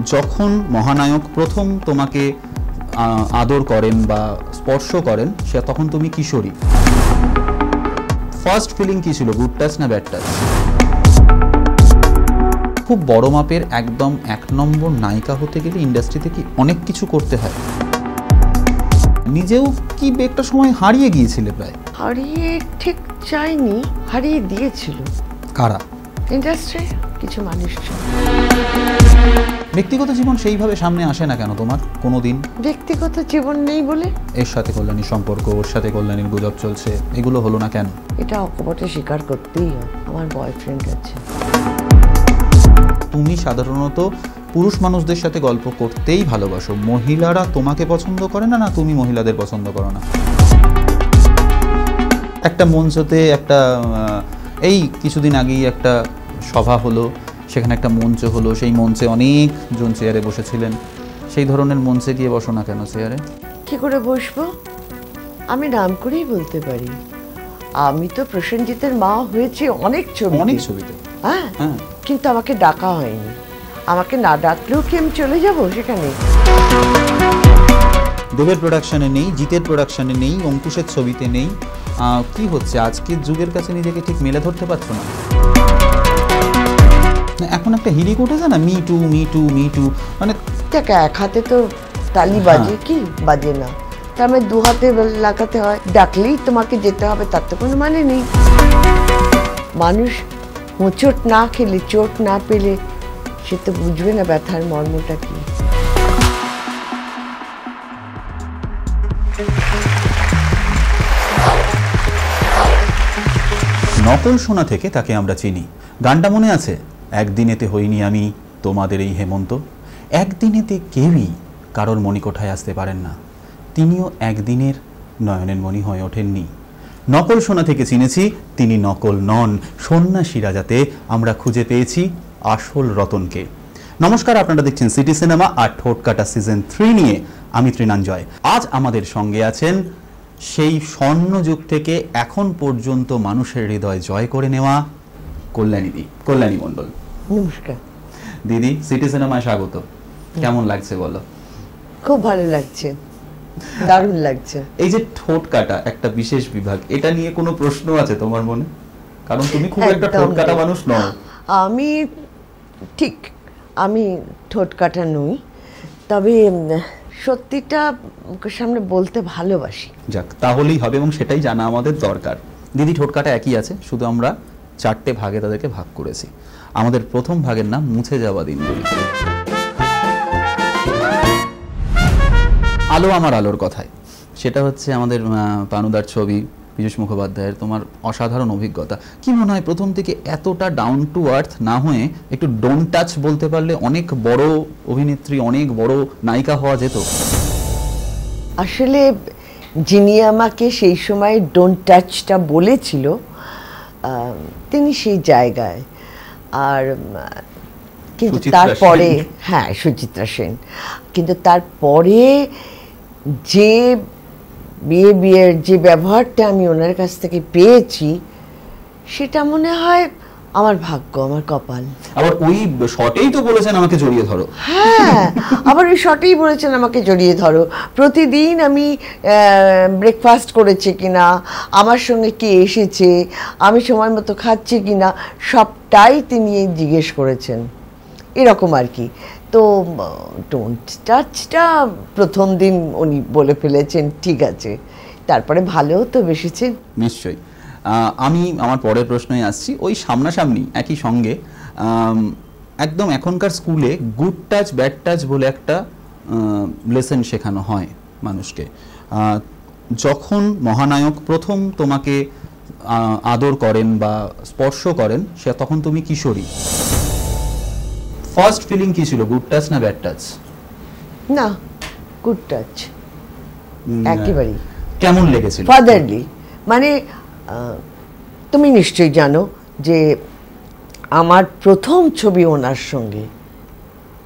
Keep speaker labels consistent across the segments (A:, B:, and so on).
A: যখন মহানায়ক প্রথম তোমাকে আদর করেন বা স্পর্শ করেন সে তখন তুমি কিশোরী, ফার্স্ট ফিলিং কি ছিল, গুড টাচ না ব্যাড টাচ? খুব বড় মাপের একদম 1 নম্বর নায়িকা হতে গেলে ইন্ডাস্ট্রিতে কি অনেক কিছু করতে হয়। নিজেও কি একটা সময় হারিয়ে গিয়েছিলে? প্রায়
B: হারিয়ে ঠিক চাইনি, হারিয়ে দিয়েছিল।
A: কারা?
B: ইন্ডাস্ট্রি কিছু মানুষ।
A: ব্যক্তিগত জীবন সেইভাবে সামনে আসে না কেন তোমার কোনোদিন?
B: ব্যক্তিগত জীবন নেই বলে?
A: এর সাথে কল্যাণীর সম্পর্ক, ওর সাথে কল্যাণীর গুজব চলছে, এগুলো হলো না কেন?
B: এটা অকপটে স্বীকার করতেই হয়, আমার বয়ফ্রেন্ড আছে।
A: তুমি সাধারণত পুরুষ মানুষদের সাথে গল্প করতেই ভালোবাসো, মহিলারা তোমাকে পছন্দ করে না, না তুমি মহিলাদের পছন্দ করো না? একটা মঞ্চতে একটা এই কিছুদিন আগেই একটা সভা হলো, সেখানে একটা মঞ্চ হলো, সেই মঞ্চে অনেকজন চেয়ারে বসেছিলেন, সেই ধরনের মঞ্চে গিয়ে বসো না কেন চেয়ারে?
B: কি করে বসবো? আমি নাম করেই বলতে পারি, আমি তো প্রসেনজিতের মা হয়েছি অনেক ছবিতে। হ্যাঁ, কিন্তু আমাকে ডাকা হয়নি। আমাকে না ডাকলেও কি আমি চলে যাব সেখানে?
A: দেবের প্রোডাকশনে নেই, জিতের প্রোডাকশনে নেই, অঙ্কুশের ছবিতে নেই, কি হচ্ছে? আজকের যুগের কাছে নিজেকে ঠিক মেলে ধরতে পারছো না? এখন একটা হিরিক উঠেছে না, me to me to me two, মানে
B: এক হাতে তো তালি বাজে, কি বাজে না, তার মানে 2 হাতে লাগাতে হয়। ডাকলেই তোমাকে যেতে হবে তার তো কোনো মানে নেই। মানুষ হোঁচট না খেলে, চোট না পেলে সে তো বুঝবে না ব্যথার মর্মটা কি।
A: নকল সোনা থেকে তাকে আমরা চিনি, গানটা মনে আছে? একদিনেতে হইনি আমি তোমাদের এই হেমন্ত, একদিনেতে কেউই কারোর মণিকোঠায় আসতে পারেন না, তিনিও একদিনের নয়নের মণি হয়ে ওঠেননি। নকল সোনা থেকে চিনেছি তিনি নকল নন, সন্ন্যাসীরা যাতে আমরা খুঁজে পেয়েছি আসল রতনকে। নমস্কার, আপনারা দেখছেন সিটি সিনেমা আর ঠোঁটকাটা সিজন 3 নিয়ে আমি তৃণাঞ্জয়। আজ আমাদের সঙ্গে আছেন সেই স্বর্ণযুগ থেকে এখন পর্যন্ত মানুষের হৃদয় জয় করে নেওয়া কল্যাণী মণ্ডল।
B: নমস্কার
A: দিদি, সিটি সিনেমায় স্বাগত। কেমন লাগছে বলো?
B: খুব ভালো লাগছে, দারুণ লাগছে।
A: এই যে ঠোঁট কাটা একটা বিশেষ বিভাগ, এটা নিয়ে কোনো প্রশ্ন আছে তোমার মনে? কারণ তুমি খুব একটা ঠোঁট কাটা মানুষ নও।
B: আমি ঠোঁট কাটা নই, তবে সত্যিটা মুখের সামনে বলতে ভালোবাসি।
A: যাক, তাহলেই হবে, এবং সেটাই জানা আমাদের দরকার। দিদি, ঠোঁট কাটা একই আছে, শুধু আমরা 4টে ভাগে তাদেরকে ভাগ করেছি। আমাদের প্রথম ভাগের নাম মুছে যাওয়া দিনগুলি। আলো আমার আলোর কথায়, সেটা হচ্ছে আমাদের পানুদার ছবি, পীযূষ মুখোপাধ্যায়ের। তোমার অসাধারণ অভিজ্ঞতা। কি মনে হয় প্রথম থেকে এতটা ডাউন টু আর্থ না হয়ে একটু ডোন্ট টাচ বলতে পারলে অনেক বড় অভিনেত্রী, অনেক বড় নায়িকা হওয়া যেত?
B: আসলে যিনি আমাকে সেই সময় ডোন্ট টাচটা বলেছিল তিনি সেই জায়গায়, আর কিন্তু তারপরে সুচিত্রা সেন, কিন্তু তারপরে যে বিয়ের যে ব্যবহারটা আমি ওনার কাছ থেকে পেয়েছি, সেটা মনে হয় আমার ভাগ্য, আমার কপাল।
A: আবার ওই শটেই তো বলেছেন আমাকে জড়িয়ে ধরো।
B: হ্যাঁ, আবার ওই শটেই বলেছেন আমাকে জড়িয়ে ধরো। প্রতিদিন আমি ব্রেকফাস্ট করেছে কিনা, আমার সঙ্গে কে এসেছে, আমি সময় মতো খাচ্ছি কিনা, সবটাই তিনি জিজ্ঞেস করেছেন, এরকম আর কি। তো ডোন্ট টাচটা প্রথম দিন উনি বলে ফেলেছেন, ঠিক আছে, তারপরে ভালোও তো বেসেছেন।
A: নিশ্চয়ই। আমি আমার পরের প্রশ্নে আসছি। ওই সামনাসামনি একই সঙ্গে একদম এখনকার স্কুলে গুড টাচ ব্যাড টাচ বলে একটা লেসন শেখানো হয় মানুষকে। যখন মহানায়ক প্রথম তোমাকে আদর করেন বা স্পর্শ করেন সে তখন তুমি কিশোরী, ফার্স্ট ফিলিং কি ছিল, গুড টাচ না ব্যাড টাচ?
B: না, গুড টাচ একেবারেই।
A: কেমন লেগেছিল?
B: ফাদারলি, মানে তুমি নিশ্চয়ই জানো যে আমার প্রথম ছবি ওনার সঙ্গে,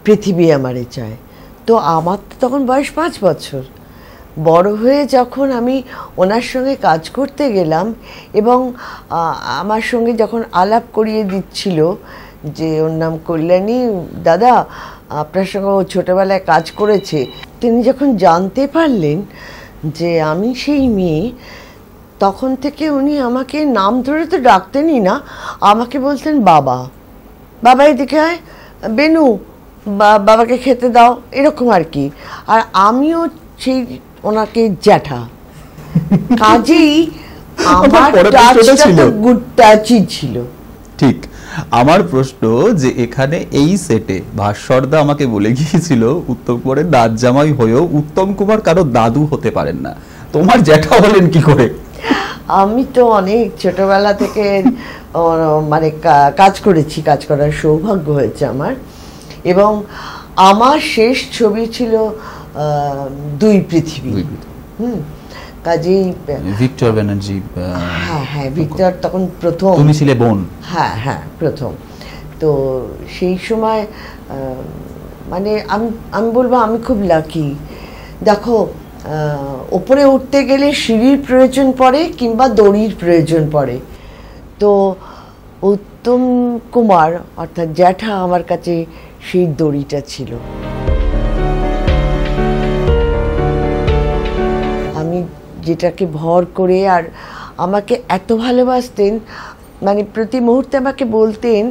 B: পৃথিবী আমারে চায়। তো আমার তো তখন বয়স 5 বছর। বড় হয়ে যখন আমি ওনার সঙ্গে কাজ করতে গেলাম এবং আমার সঙ্গে যখন আলাপ করিয়ে দিচ্ছিল যে ওর নাম কল্যাণী, দাদা আপনার সঙ্গে ও ছোটবেলায় কাজ করেছে, তিনি যখন জানতে পারলেন যে আমি সেই মেয়ে, তখন থেকে উনি আমাকে নাম ধরে তো ডাকতেনই না, আমাকে বলতেন বাবা, বাবা এদিকে আয়, বেনু বাবাকে খেতে দাও, এরকম আর কি। আর আমিও সেই ওনাকে জ্যাঠা, কাজেই আমার টাচটা তো গুড টাচই ছিল।
A: ঠিক। আমার প্রশ্ন যে এখানে এই সেটে ভাস্বরদা আমাকে বলে গিয়েছিল উত্তম কুমারের দাদ জামাই হয়েও উত্তম কুমার কারো দাদু হতে পারেন না, তোমার জ্যাঠা হলেন কি করে?
B: আমি তো অনেক ছোটবেলা থেকে মানে কাজ করেছি, কাজ করার সৌভাগ্য হয়েছে আমার। এবং আমার শেষ ছবি ছিল দুই পৃথিবী। কাজেই
A: ভিক্টর ব্যানার্জি,
B: হ্যাঁ হ্যাঁ, ভিক্টর তখন প্রথম,
A: তুমি ছিলে বোন।
B: হ্যাঁ হ্যাঁ, প্রথম। তো সেই সময় মানে আমি বলবো আমি খুব লাকি। দেখো, ওপরে উঠতে গেলে সিঁড়ির প্রয়োজন পড়ে কিংবা দড়ির প্রয়োজন পড়ে। তো উত্তম কুমার অর্থাৎ জ্যাঠা আমার কাছে সেই দড়িটা ছিল। আমি যেটাকে ভর করে, আর আমাকে এত ভালোবাসতেন, মানে প্রতি মুহূর্তে আমাকে বলতেন,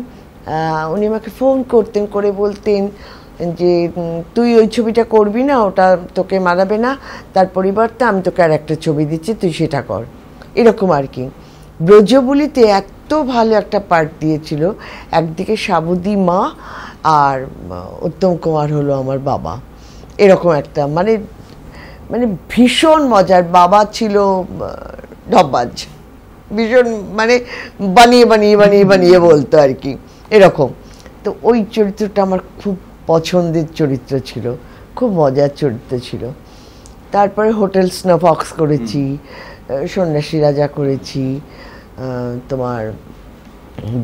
B: উনি আমাকে ফোন করতেন, করে বলতেন যে তুই ওই ছবিটা করবি না, ওটা তোকে মানাবে না, তার পরিবর্তে আমি তোকে আর একটা ছবি দিচ্ছি, তুই সেটা কর, এরকম আর কি। ব্রজবুলিতে এত ভালো একটা পার্ট দিয়েছিল, একদিকে সাবুদি মা আর উত্তম কুমার হলো আমার বাবা, এরকম একটা মানে মানে ভীষণ মজার। বাবা ছিল ঢপবাজ, ভীষণ মানে বানিয়ে বানিয়ে বানিয়ে বানিয়ে বলতো আর কি, এরকম। তো ওই চরিত্রটা আমার খুব পছন্দের চরিত্র ছিল, খুব মজার চরিত্র ছিল। তারপরে হোটেল স্নোফক্স করেছি, সন্ন্যাসী রাজা করেছি, তোমার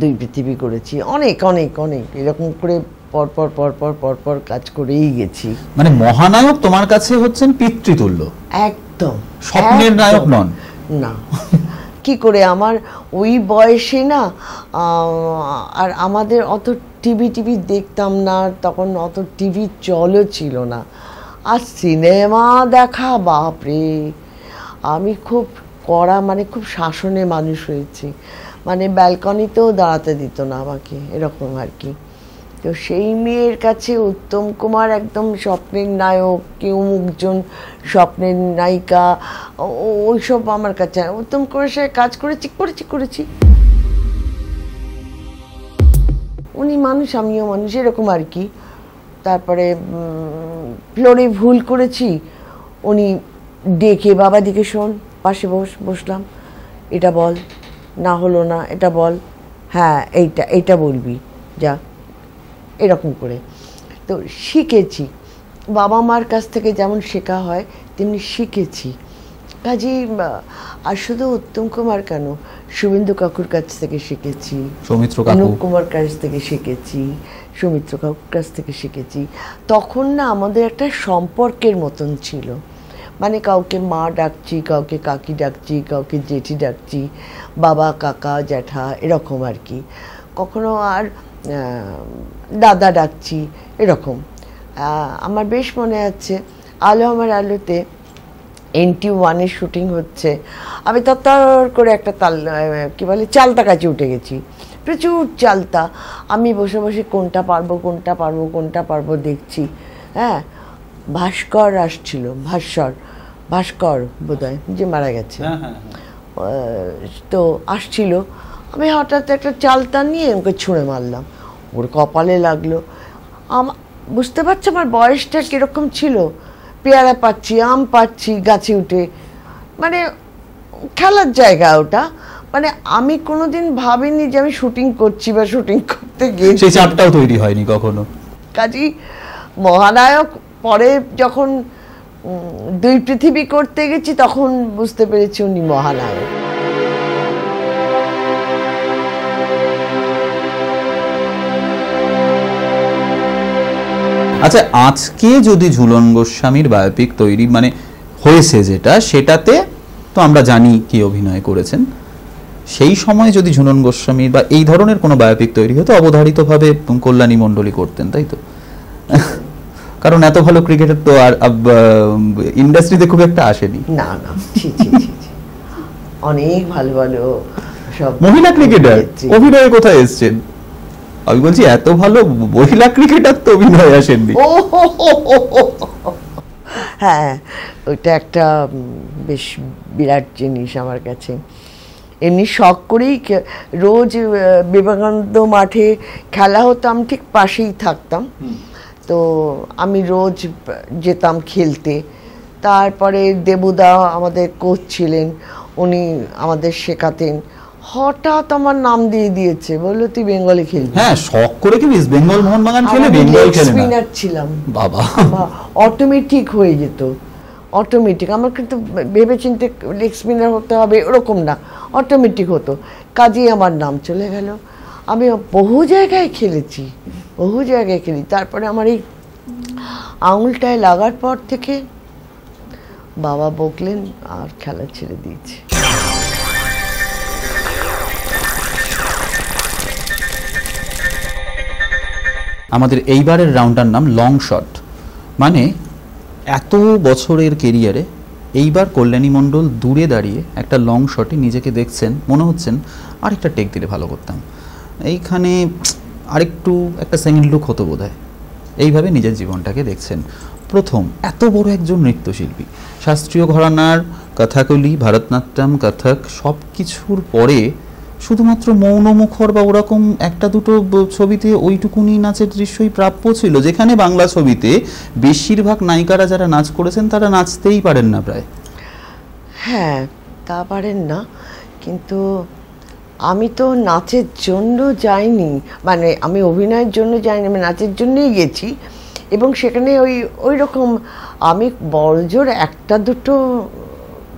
B: দুই পৃথিবী করেছি, অনেক অনেক অনেক এরকম করে পরপর পরপর পরপর কাজ করেই গেছি।
A: মানে মহানায়ক তোমার কাছে হচ্ছেন পিতৃতুল্য,
B: একদম
A: স্বপ্নের নায়ক নন।
B: না, কি করে, আমার ওই বয়সে না, আর আমাদের অত টিভি দেখতাম না তখন, অত টিভি চলও ছিল না। আর সিনেমা দেখা, বাপরে, আমি খুব কড়া, মানে খুব শাসনে মানুষ হয়েছি, মানে ব্যালকনিতেও দাঁড়াতে দিত না আমাকে, এরকম আর কি। তো সেই মেয়ের কাছে উত্তম কুমার একদম স্বপ্নের নায়ক, কেউ মুখজন স্বপ্নের নায়িকা, ওইসব আমার কাছে। উত্তম কুমারের সাথে কাজ করেছি। উনি মানুষ, আমিও মানুষ, এরকম আর কি। তারপরে ফ্লোরে ভুল করেছি, উনি ডেকে বাবা দিকে শোন, পাশে বসলাম, এটা বল, না হলো না এটা বল, হ্যাঁ এইটা বলবি, যা, এরকম করে। তো শিখেছি, বাবা মার কাছ থেকে যেমন শেখা হয় তেমনি শিখেছি। কাজেই আর শুধু উত্তম কুমার কেন, শুভেন্দু কাকুর কাছ থেকে শিখেছি, অনুপ কুমার কাছ থেকে শিখেছি, সৌমিত্র কাকুর কাছ থেকে শিখেছি। তখন না আমাদের একটা সম্পর্কের মতন ছিল, মানে কাউকে মা ডাকছি, কাউকে কাকি ডাকছি, কাউকে জেঠি ডাকছি, বাবা কাকা জ্যাঠা, এরকম আর কি। কখনো আর দাদা ডাকছি, এরকম। আমার বেশ মনে আছে, আলো আমার আলোতে NT1-এর শুটিং হচ্ছে, আমি তত্তর করে একটা কি বলে চালতা কাছে উঠে গেছি, প্রচুর চালতা। আমি বসে বসে কোনটা পারবো দেখছি। হ্যাঁ, ভাস্কর আসছিল, ভাস্কর বোধহয়, যে মারা গেছে, তো আসছিল। আমি হঠাৎ একটা চালতা নিয়ে ওকে ছুঁড়ে মারলাম, ওর কপালে লাগলো। বুঝতে পারছি আমার বয়সটা কীরকম ছিল, পেয়ারা পাচ্ছি, আম পাচ্ছি গাছে উঠে, মানে খেলার জায়গা ওটা। মানে আমি কোনোদিন ভাবিনি যে আমি শুটিং করছি বা শুটিং করতে গিয়েছি,
A: সেই চাপটাও তৈরি হয়নি কখনো।
B: কাজেই মহানায়ক পরে যখন দুই পৃথিবী করতে গেছি তখন বুঝতে পেরেছি উনি মহানায়ক।
A: আচ্ছা, আজকে যদি ঝুলন গোস্বামীর বায়োপিক তৈরি মানে হয়েছে যেটা, সেটাতে তো আমরা জানি কি অভিনয় করেছেন, সেই সময় যদি ঝুলন গোস্বামীর বা এই ধরনের কোনো বায়োপিক তৈরি হতো, অবধারিতভাবে কল্যাণী মণ্ডলী করতেন, তাই তো? কারণ এত ভালো ক্রিকেটার তো আর ইন্ডাস্ট্রিতে খুব একটা আসেনি।
B: না না, ছি ছি ছি ছি, অনেক ভালো ভালো সব
A: মহিলা ক্রিকেটার
B: অভিনেত্রী।
A: অভিনয়ে কোথায় এসেছেন? আমি বলছি এত ভালো মহিলা ক্রিকেটার তো অভিনয়ে আসেননি।
B: ও হো হো হো হো হো। হ্যাঁ, ওইটা একটা বেশ বিরাট জিনিস আমার কাছে। এমনি শখ করেই রোজ বিবেকানন্দ মাঠে খেলা হতো, আমি ঠিক পাশেই থাকতাম, তো আমি রোজ যেতাম খেলতে। তারপরে দেবুদা আমাদের কোচ ছিলেন, উনি আমাদের শেখাতেন, হঠাৎ আমার নাম দিয়ে দিয়েছে, বললো তুই বেঙ্গলে খেলবি।
A: হ্যাঁ, শখ করে কি ইস্ট বেঙ্গল মোহনবাগান খেলে বেঙ্গল খেলে না?
B: স্পিনার ছিলাম
A: বাবা,
B: অটোমেটিক হয়ে যেত, অটোমেটিক। আমার কিন্তু ভেবেচিন্তে লেগ স্পিনার হতে হবে ওরকম না, অটোমেটিক হতো, কাজেই আমার নাম চলে গেল। আমি বহু জায়গায় খেলেছি, বহু জায়গায় খেলি। তারপরে আমার এই আঙুলটায় লাগার পর থেকে বাবা বকলেন আর খেলা ছেড়ে দিয়েছি।
A: আমাদের এইবারের রাউন্ডটার নাম লং শট। মানে এত বছরের কেরিয়ারে এইবার কল্যাণী মণ্ডল দূরে দাঁড়িয়ে একটা লং শটে নিজেকে দেখছেন, মনে হচ্ছেন আরেকটা টেক দিলে ভালো করতাম, এইখানে আরেকটু একটা সেকেন্ড লুক হতো বোধহয়, এইভাবে নিজের জীবনটাকে দেখছেন। প্রথম এত বড় একজন নৃত্যশিল্পী, শাস্ত্রীয় ঘরানার, কথাকলি, ভারতনাট্যম, কথক সব কিছুর পরে শুধুমাত্র মৌনমুখর বা ওরকম একটা দুটো ছবিতে ওইটুকুনি নাচের দৃশ্যই প্রাপ্য ছিল, যেখানে বাংলা ছবিতে বেশিরভাগ নায়িকারা যারা নাচ করেছেন তারা নাচতেই পারেন না প্রায়।
B: হ্যাঁ, তা পারেন না, কিন্তু আমি তো নাচের জন্য যাইনি, মানে আমি অভিনয়ের জন্য যাইনি, আমি নাচের জন্যই গেছি। এবং সেখানে ওই রকম আমি বড়জোর একটা দুটো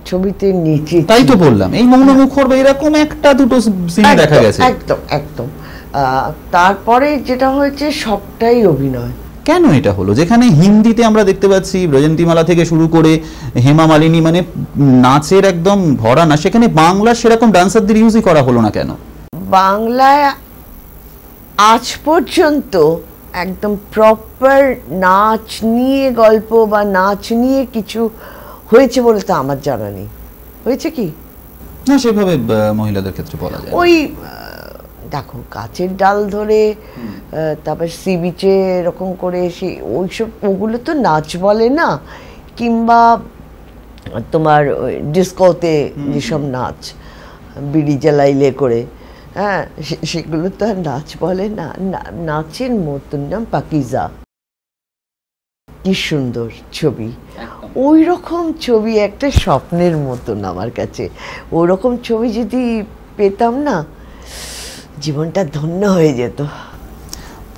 B: ছবিতে নিচে,
A: তাই তো বললাম, এই মৌনমুখর বা এরকম একটা দুটো সিন দেখা গেছে।
B: একদম একদম। তারপরে যেটা হয়েছে সবটাই অভিনয়।
A: কেন এটা হলো, যেখানে হিন্দিতে আমরা দেখতে পাচ্ছি ব্রজন্তীমালা থেকে শুরু করে হেমা মালিনী, মানে নাচের একদম ভরা না, সেখানে বাংলা সেরকম ডান্সারদের ইউজই করা হলো না কেন?
B: বাংলায় আজ পর্যন্ত একদম প্রপার নাচ নিয়ে গল্প বা নাচ নিয়ে কিছু হয়েছে বলে তো আমার জানা নেই। হয়েছে কি
A: না, সেভাবে মহিলাদের ক্ষেত্রে বলা যায়
B: ওই দেখো গাছের ডাল ধরে তারপর সি বিচে এরকম করে ওইসব, ওগুলো তো নাচ বলে না। কিংবা তোমার ডিস্কোতে যেসব নাচ, বিড়ি জ্বালাইলে করে, হ্যাঁ, সেগুলো তো আর নাচ বলে না। নাচের মতন নাম পাকিজা, কি সুন্দর ছবি, ওই রকম ছবি একটা স্বপ্নের মতন আমার কাছে। ওই রকম ছবি যদি পেতাম না, জীবনটা ধন্য হয়ে যেত।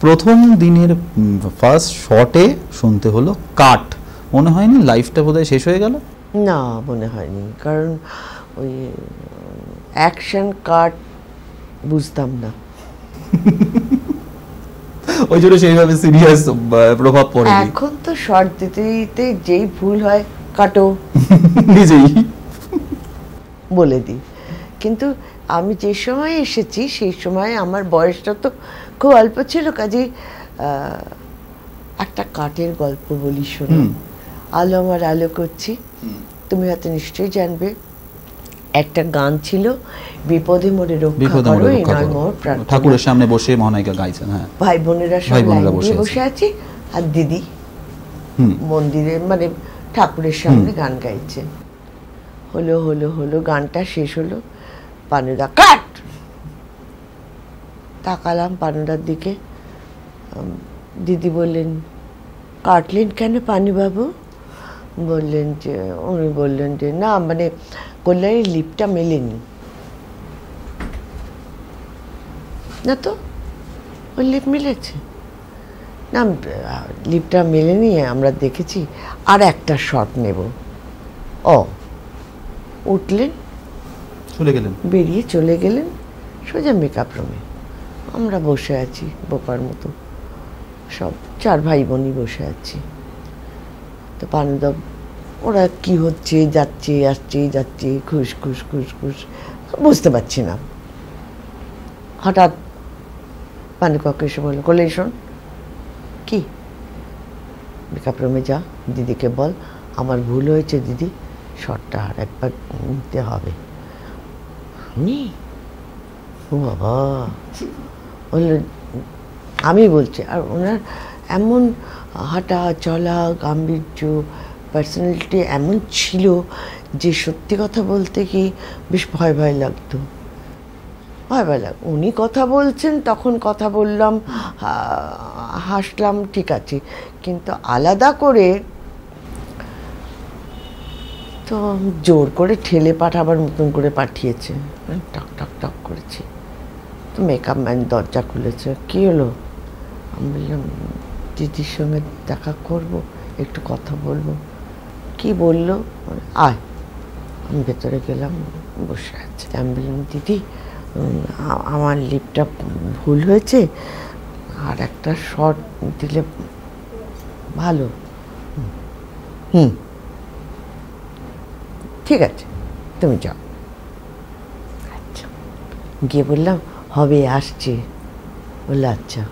A: প্রথম দিনের ফার্স্ট শটে শুনতে হলো কাট, মনে হয়নি লাইফটা বোধহয় শেষ হয়ে গেল?
B: না, মনে হয়নি, কারণ ওই অ্যাকশন কাট বুঝতাম না।
A: ওই জন্য সেইভাবে সিরিয়াস প্রভাব পড়ে।
B: এখন তো শর্ট দিতে দিতে যেই ভুল হয় কাটো
A: নিজেই
B: বলে দিই। কিন্তু আমি যে সময় এসেছি সেই সময় আমার বয়সটা তো খুব অল্প ছিল, কাজেই একটা কাঠের গল্প বলি শোনো। আলো আমার আলো করছি, তুমি হয়তো নিশ্চয়ই জানবে। একটা গান ছিল, বিপদে মোরে রক্ষা করো, এই নয় মোর প্রার্থনা।
A: ঠাকুরের সামনে বসে মহানায়িকা গাইছেন। হ্যাঁ,
B: ভাই বোনেরা সব লাইন দিয়ে বসে আছি, আর দিদি মন্দিরে মানে ঠাকুরের সামনে গান গাইছে। হলো হলো হলো, গানটা শেষ হলো, পানুদা কাট। তাকালাম পানুদার দিকে, দিদি বললেন কাটলেন কেন পানুবাবু? বললেন যে, উনি বললেন যে না, মানে কল্যাণীর লিপটা মেলেনি। না তো, ওই লিপ মিলেছে না, লিপটা মেলেনি, আমরা দেখেছি, আর একটা শট নেব। ও উঠলেন,
A: চলে গেলেন,
B: বেরিয়ে চলে গেলেন সোজা মেকআপ রুমে। আমরা বসে আছি বোকার মতো, সব চার ভাই বোনই বসে আছি। তো পানুদা, ওরা কি হচ্ছে, যাচ্ছে আসছে যাচ্ছে, খুশ খুশ খুশ খুশ, বুঝতে পারছি না। হঠাৎ পানুকাকে এসে বললো, কলে শোন, কি মেকআপ রুমে যা, দিদিকে বল আমার ভুল হয়েছে দিদি, শটটা আর একবার নিতে হবে। আমি ও বাবা বললো আমি বলছি। আর ওনার এমন হাঁটা চলা গাম্ভীর্য পার্সোনালিটি এমন ছিল যে সত্যি কথা বলতে কি বেশ ভয় ভয় লাগতো, ভয় ভয় লাগতো। উনি কথা বলছেন তখন কথা বললাম, হাসলাম, ঠিক আছে, কিন্তু আলাদা করে তো জোর করে ঠেলে পাঠাবার মতন করে পাঠিয়েছে, টক টক টক করেছে। তো মেকআপ ম্যান দরজা খুলেছে, কী হলো? আমি বললাম দিদির সঙ্গে দেখা করব, একটু কথা বলবো। কি বললো? আয়। আমি ভেতরে গেলাম, বসে আছে। আমি বললাম দিদি আমার লিপটা ভুল হয়েছে, আর একটা শট দিলে ভালো। ঠিক আছে তুমি যাও। আচ্ছা, গিয়ে বললাম হবে, আসছে। বললো আচ্ছা।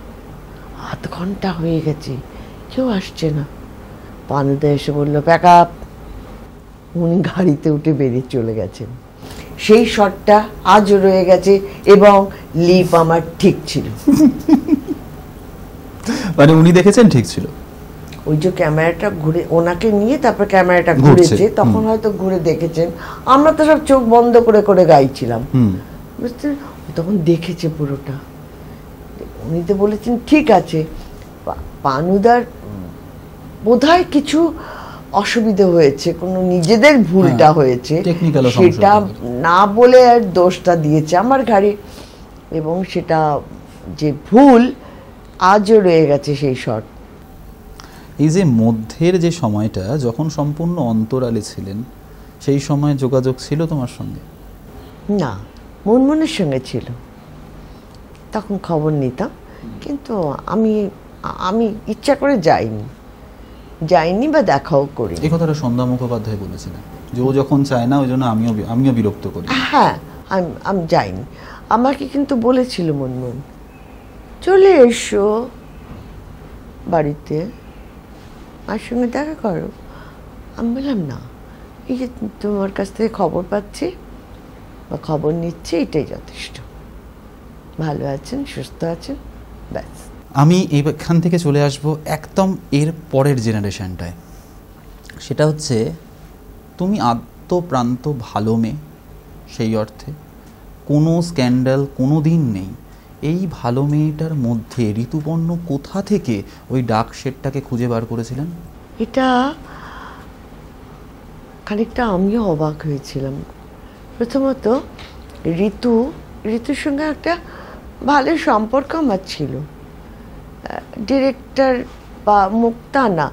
B: আধ ঘন্টা হয়ে গেছে, কেউ আসছে না। পানুদা এসে বললো প্যাক আপ। উনি গাড়িতে উঠে বেরিয়ে চলে গেছেন। সেই শটটা আজও রয়ে গেছে এবং লিপ আমার ঠিক ছিল।
A: মানে উনি দেখেছেন ঠিক ছিল?
B: ওই যে ক্যামেরাটা ঘুরে ওনাকে নিয়ে তারপর ক্যামেরাটা ঘুরেছে, তখন হয়তো ঘুরে দেখেছেন। আমরা তো সব চোখ বন্ধ করে করে গাইছিলাম, বুঝতে, তখন দেখেছে পুরোটা। উনি তো বলেছেন ঠিক আছে। পানুদার বোধহয় কিছু অসুবিধা হয়েছে, কোনো নিজেদের ভুলটা হয়েছে, সেটা না বলে আর দোষটা দিয়েছে আমার ঘাড়ে, এবং সেটা যে ভুল আজও রয়ে গেছে সেই শট।
A: এই যে মধ্যের যে সময়টা যখন সম্পূর্ণ অন্তরালে ছিলেন, সেই সময় যোগাযোগ ছিল তোমার সঙ্গে?
B: না, মনমনের সঙ্গে ছিল, তখন খবর নিতাম, কিন্তু আমি ইচ্ছা করে যাইনি বা দেখাও করি।
A: এই কথাটা সন্ধ্যা মুখোপাধ্যায় বলেছিলেন যে ও যখন চায় না ওই জন্য আমিও বিরক্ত করি।
B: হ্যাঁ, আমি যাইনি। আমাকে কিন্তু বলেছিল মনমন চলে এসো বাড়িতে, আমার সঙ্গে দেখা করো। আমি বললাম না, এই যে তোমার কাছ থেকে খবর পাচ্ছি বা খবর নিচ্ছি, এটাই যথেষ্ট। ভালো আছেন, সুস্থ আছেন, ব্যাস।
A: আমি এইখান থেকে চলে আসব একদম এর পরের জেনারেশনটায়। সেটা হচ্ছে তুমি আত্মপ্রান্ত ভালো মেয়ে, সেই অর্থে কোনো স্ক্যান্ডাল কোনো দিন নেই। এই ভালো মেয়েটার মধ্যে ঋতুপর্ণ কোথা থেকে ওই ডার্ক শেডটাকে খুঁজে বার করেছিলেন?
B: এটা খানিকটা আমিও অবাক হয়েছিলাম। প্রথমত ঋতুর সঙ্গে একটা ভালো সম্পর্ক আমার ছিল। ডিরেক্টর বা মুক্তা না,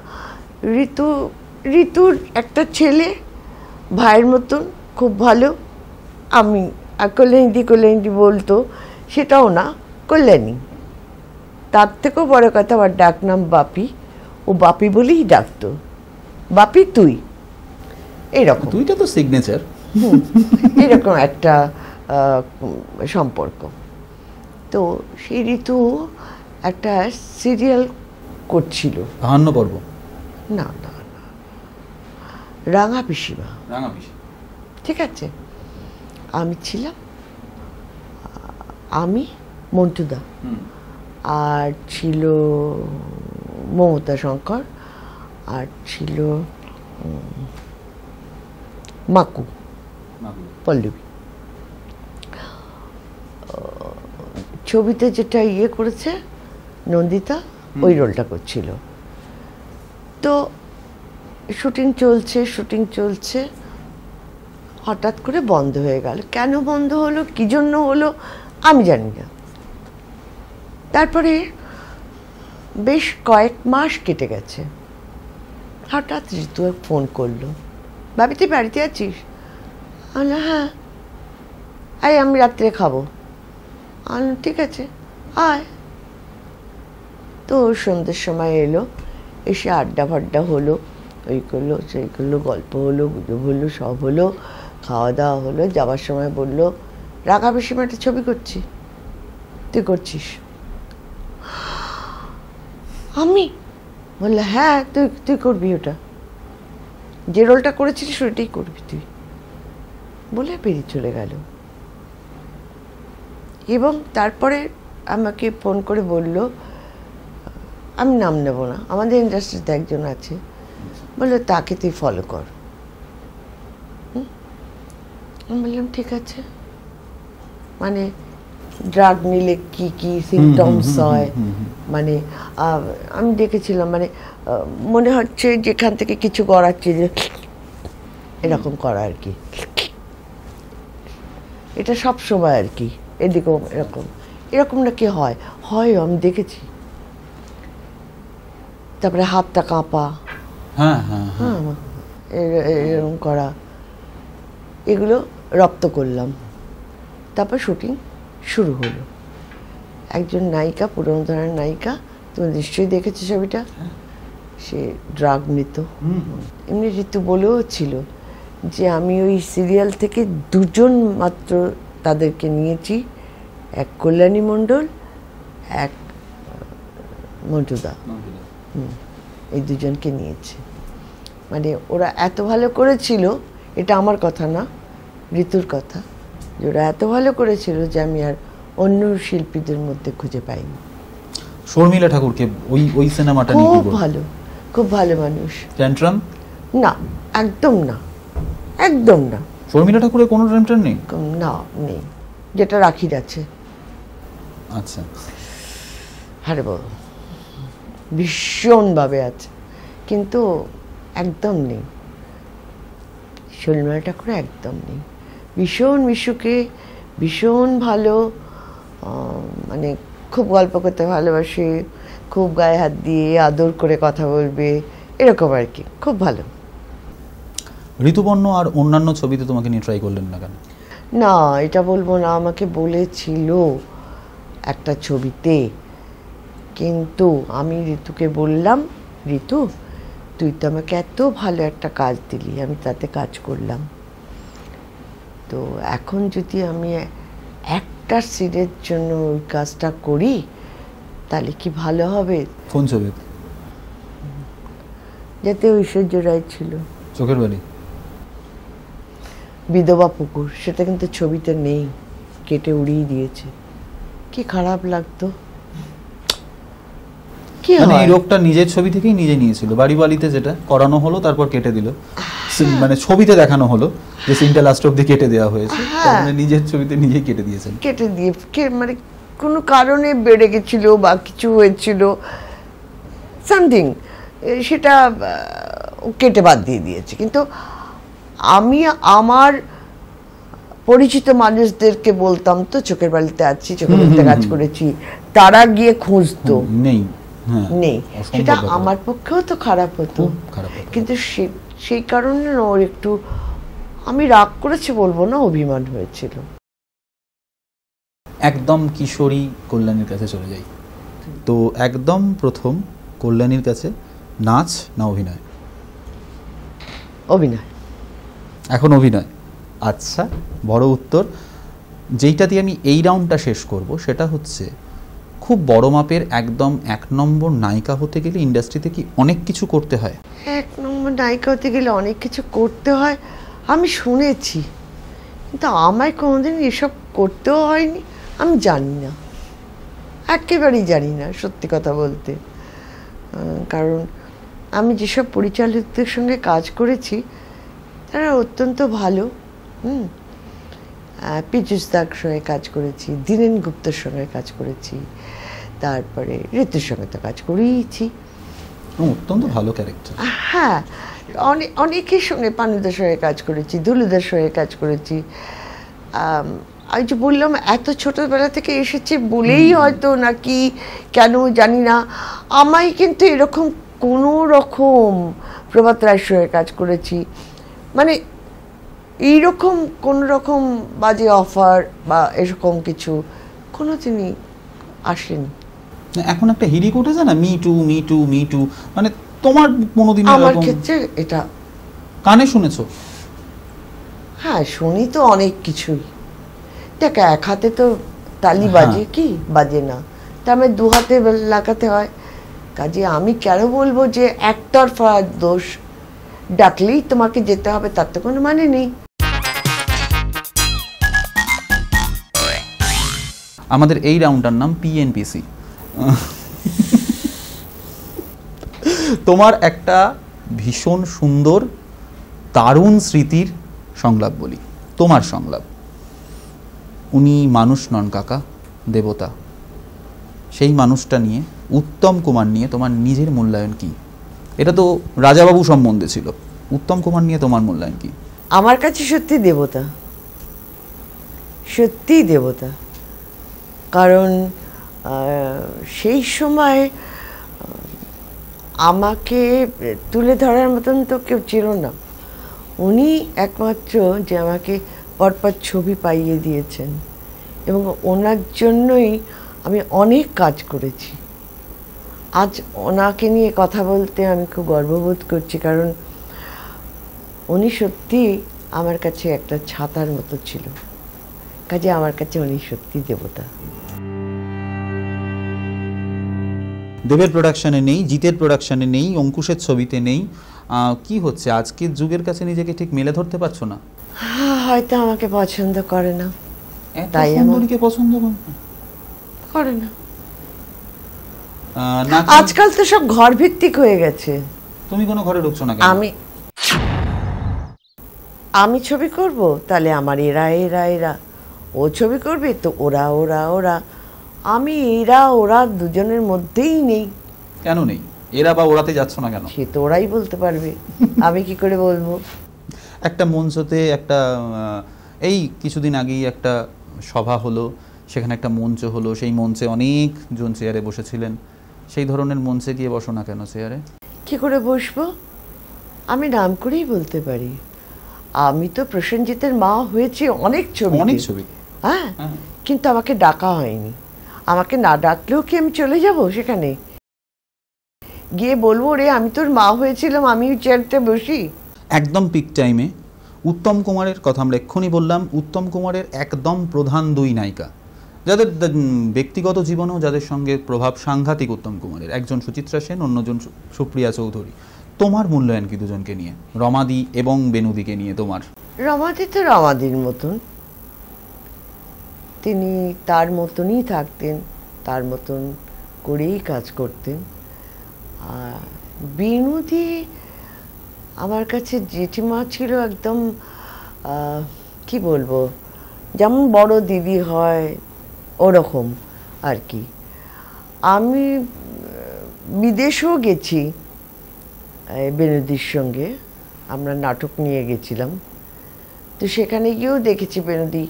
B: ঋতুর একটা ছেলে ভাইয়ের মতন খুব ভালো। আমি কল্যাণী বলতো, সেটাও না, কল্যাণী। তার থেকেও বড় কথা আমার ডাক নাম বাপি, ও বাপি বলেই ডাকতো, বাপি তুই, এইরকম।
A: তুইটা তো সিগনেচার।
B: এরকম একটা সম্পর্ক। তো সেই ঋতু একটা সিরিয়াল করছিল,
A: 52 পর্ব
B: না, রাঙা পিসিমা, ঠিক আছে। আমি ছিলাম, আমি মন্টুদা, আর ছিল মমতা শঙ্কর, আর ছিল মাকু পল্লবী। ছবিতে যেটা করেছে নন্দিতা, ওই রোলটা করছিল। তো শুটিং চলছে, হঠাৎ করে বন্ধ হয়ে গেল। কেন বন্ধ হলো, কি জন্য হলো আমি জানি না। তারপরে বেশ কয়েক মাস কেটে গেছে, হঠাৎ ঋতু ফোন করলো, ভাবি তুই বাড়িতে আছিস? আমি হ্যাঁ, আমি রাত্রে খাবো। আমি ঠিক আছে আয়। তো সন্ধ্যের সময় এলো, এসে আড্ডা ফাড্ডা হলো, ওই করলো সেই করলো, গল্প হলো, গুজব হলো, সব হলো, খাওয়া দাওয়া হলো। যাওয়ার সময় বললো রাঙা পিসিমা একটা ছবি করছি, তুই করছিস? আমি বললে হ্যাঁ তুই তুই করবি ওটা, যে রোলটা করেছিলিস ওটাই করবি তুই, বলে বেরিয়ে চলে গেল। এবং তারপরে আমাকে ফোন করে বলল, আমি নাম নেব না, আমাদের ইন্ডাস্ট্রিতে একজন আছে, বললো তাকে তুই ফলো কর। আমি বললাম ঠিক আছে। মানে ড্রাগ নিলে কি কি সিমটমস হয়, মানে আমি দেখেছিলাম, মানে মনে হচ্ছে যেখান থেকে কিছু করাচ্ছে যে এরকম করা আর কি, এটা সব সময় আর কি, এদিকেও এরকম এরকম নাকি হয়, হয় আমি দেখেছি। তারপরে হাতটা কাঁপা,
A: হ্যাঁ হ্যাঁ
B: হ্যাঁ এরকম করা, এগুলো রপ্ত করলাম। তারপর শুটিং শুরু হলো। একজন নায়িকা, পুরনো ধরনের নায়িকা, তুমি নিশ্চয়ই দেখেছো ছবিটা, সে ড্রাগ নিত। এমনি ঋতু বলেও ছিল যে আমি ওই সিরিয়াল থেকে দুজন মাত্র তাদেরকে নিয়েছি, এক কল্যাণী মণ্ডল, এক মন্টুদা, এই দুজনকে নিয়েছে। মানে ওরা এত ভালো করেছিল, এটা আমার কথা না, ঋতুর কথা, যে ওরা এত ভালো করেছিল যে আমি আর অন্য শিল্পীদের মধ্যে খুঁজে পাইনি।
A: শর্মিলা ঠাকুরকে ওই ওই সিনেমাটা নিয়ে
B: খুব ভালো, খুব ভালো মানুষ।
A: ট্যান্ট্রাম
B: না, একদম না, একদম না।
A: শর্মিলা ঠাকুরের কোনো ট্যান্ট্রাম নেই?
B: না, নেই, যেটা রাখির আছে।
A: আচ্ছা,
B: আরে বাবা, ভীষণভাবে আছে, কিন্তু একদম নেই। শর্মিলা ঠাকুর একদম নেই। ভীষণ মিশুকে, ভীষণ ভালো, মানে খুব গল্প করতে ভালোবাসে, খুব গায়ে হাত দিয়ে আদর করে কথা বলবে, এরকম আর কি, খুব ভালো।
A: ঋতুপর্ণ আর অন্যান্য ছবিতে তোমাকে নিয়ে ট্রাই করলেন না কেন?
B: না, এটা বলবো না, আমাকে বলেছিল একটা ছবিতে, কিন্তু আমি ঋতুকে বললাম, ঋতু তুই তো আমাকে এত ভালো একটা কাজ দিলি, আমি তাতে কাজ করলাম, তো এখন যদি আমি একটা সিনের জন্য ওই কাজটা করি তাহলে কি ভালো হবে?
A: কোন ছবি?
B: যাতে ঐশ্বর্য রায় ছিল,
A: চোখের বালি।
B: বিধবা পুকুর, সেটা কিন্তু ছবিতে নেই, কেটে উড়িয়ে দিয়েছে। কি খারাপ লাগতো। কি
A: মানে
B: হয়?
A: এই রোগটা নিজের ছবি থেকেই নিজে নিয়েছিল, বাড়িওয়ালিতে যেটা করানো হলো তারপর কেটে দিল, মানে ছবিতে দেখানো হলো যে সিনটা লাস্ট অব্দি কেটে দেওয়া হয়েছে, তার মানে নিজের ছবিতে নিজেই কেটে দিয়েছেন।
B: কেটে দিয়ে মানে কোনো কারণে বেড়ে গেছিল বা কিছু হয়েছিল সামথিং, সেটা কেটে বাদ দিয়ে দিয়েছে। কিন্তু আমি আমার পরিচিত মানুষদেরকে বলতাম তো চোখের বালিতে আছি, চোখের বালিতে কাজ করেছি, তারা গিয়ে খুঁজতো,
A: নেই, হ্যাঁ,
B: নেই। সেটা আমার পক্ষেও তো খারাপ হতো, কিন্তু সেই কারণে ওর একটু, আমি রাগ করেছি বলবো না, অভিমান হয়েছিল।
A: একদম কিশোরী কল্যাণীর কাছে চলে যাই। তো একদম প্রথম কল্যাণীর কাছে নাচ না অভিনয়?
B: অভিনয়।
A: এখন অভিনয়। আচ্ছা, বড় উত্তর। যেইটা দিয়ে আমি এই রাউন্ডটা শেষ করব সেটা হচ্ছে, খুব বড় মাপের একদম 1 নম্বর নায়িকা হতে গেলে ইন্ডাস্ট্রিতে কি অনেক কিছু করতে হয়?
B: 1 নম্বর নায়িকা হতে গেলে অনেক কিছু করতে হয় আমি শুনেছি, কিন্তু আমায় কোনোদিন এসব করতেও হয়নি, আমি জানি না, একেবারেই জানি না সত্যি কথা বলতে। কারণ আমি যেসব পরিচালকদের সঙ্গে কাজ করেছি তারা অত্যন্ত ভালো। পীযূষ দার সঙ্গে কাজ করেছি, দীনেন গুপ্তর সঙ্গে কাজ করেছি, তারপরে ঋতুর সঙ্গে তো কাজ করেইছি।
A: অত্যন্ত ভালো ক্যারেক্টার।
B: হ্যাঁ, অনেকের সঙ্গে, পানুদার সঙ্গে কাজ করেছি, দুলুদার সঙ্গে কাজ করেছি। আমি যে বললাম এত ছোটবেলা থেকে এসেছে বলেই হয়তো নাকি কেন জানি না, আমায় কিন্তু এরকম কোনো রকম, প্রভাত রায়ের সঙ্গে কাজ করেছি, মানে এইরকম কোনো রকম বাজে অফার বা এরকম কিছু কোনোদিনই আসেনি।
A: এখন একটা হিরিক উঠেছে না, me to me to me two, মানে তোমার কোনোদিন
B: আমার ক্ষেত্রে এটা
A: কানে শুনেছো?
B: হ্যাঁ, শুনি তো অনেক কিছুই। দেখ, এক হাতে তো তালি বাজে কি বাজে না, তা আমি 2 হাতে লাগাতে হয়, কাজে আমি কেন বলবো যে একতরফা দোষ, ডাকলেই তোমাকে যেতে হবে তার তো কোনো মানে নেই।
A: আমাদের এই রাউন্ডটার নাম পিএনপিসি। তোমার একটা ভীষণ সুন্দর দারুণ স্মৃতির সংলাপ বলি, তোমার সংলাপ। উনি মানুষ নন কাকা, দেবতা। সেই মানুষটা নিয়ে, উত্তম কুমার নিয়ে তোমার নিজের মূল্যায়ন কি? এটা তো রাজাবাবু সম্বন্ধে ছিল, উত্তম কুমার নিয়ে তোমার মূল্যায়ন কি?
B: আমার কাছে সত্যি দেবতা, সত্যিই দেবতা। কারণ সেই সময় আমাকে তুলে ধরার মতন তো কেউ ছিল না। উনি একমাত্র যে আমাকে পরপর ছবি পাইয়ে দিয়েছেন, এবং ওনার জন্যই আমি অনেক কাজ করেছি। আজ ওনাকে নিয়ে কথা বলতে আমি খুব গর্ববোধ করছি, কারণ উনি সত্যি আমার কাছে একটা ছাতার মতো ছিল। কাজে আমার কাছে উনি সত্যি দেবতা।
A: দেবের প্রোডাকশনে নেই, জিতের প্রোডাকশনে নেই, অঙ্কুশের ছবিতে নেই, কি হচ্ছে? আজকের যুগের কাছে নিজেকে ঠিক মেলে ধরতে পারছো না?
B: হয়তো আমাকে পছন্দ করে না,
A: তাই সুন্দরীকে পছন্দ
B: করে না। আজকাল তো সব ঘর ভিত্তিক হয়ে গেছে।
A: তুমি কোনো ঘরে ঢুকছো না কেন?
B: আমি ছবি করব, তাহলে আমার এরা এরা এরা, ও ছবি করবে তো ওরা ওরা ওরা। আমি এরা ওরা দুজনের মধ্যেই নেই।
A: কেন নেই? এরা বা ওরাতে যাচ্ছ না কেন?
B: সে তো ওরাই বলতে পারবে, আমি কি করে বলবো?
A: একটা মঞ্চতে একটা এই কিছুদিন আগেই একটা সভা হলো, সেখানে একটা মঞ্চ হলো, সেই মঞ্চে অনেকজন চেয়ারে বসেছিলেন। সেই ধরনের মঞ্চে গিয়ে বসো না কেন চেয়ারে?
B: কি করে বসবো? আমি নাম করেই বলতে পারি, আমি তো প্রসেনজিতের মা হয়েছি অনেক ছবি, হ্যাঁ, কিন্তু আমাকে ডাকা হয়নি। আমাকে না ডাকলেও কি আমি চলে যাব সেখানে গিয়ে বলবো রে আমি তোর মা হয়েছিলাম, আমি চেয়ারতে বসি?
A: একদম পিক টাইমে উত্তম কুমারের কথা আমরা এক্ষুনি বললাম। উত্তম কুমারের একদম প্রধান দুই নায়িকা, যাদের ব্যক্তিগত জীবনেও যাদের সঙ্গে প্রভাব সাংঘাতিক উত্তম কুমারের, একজন সুচিত্রা সেন, অন্যজন সুপ্রিয়া চৌধুরী। তোমার মূল্যায়ন কি দুজনকে নিয়ে, রমাদি এবং বেনুদিকে নিয়ে? তোমার
B: রমাদি তো রমাদির মতন, তিনি তার মতনই থাকতেন, তার মতন করেই কাজ করতেন। আর বেনুদি আমার কাছে জেঠিমা ছিল, একদম কি বলবো, যেমন বড় দিদি হয় ওরকম আর কি। আমি বিদেশেও গেছি বেনুদির সঙ্গে, আমরা নাটক নিয়ে গেছিলাম, তো সেখানে গিয়েও দেখেছি বেনুদি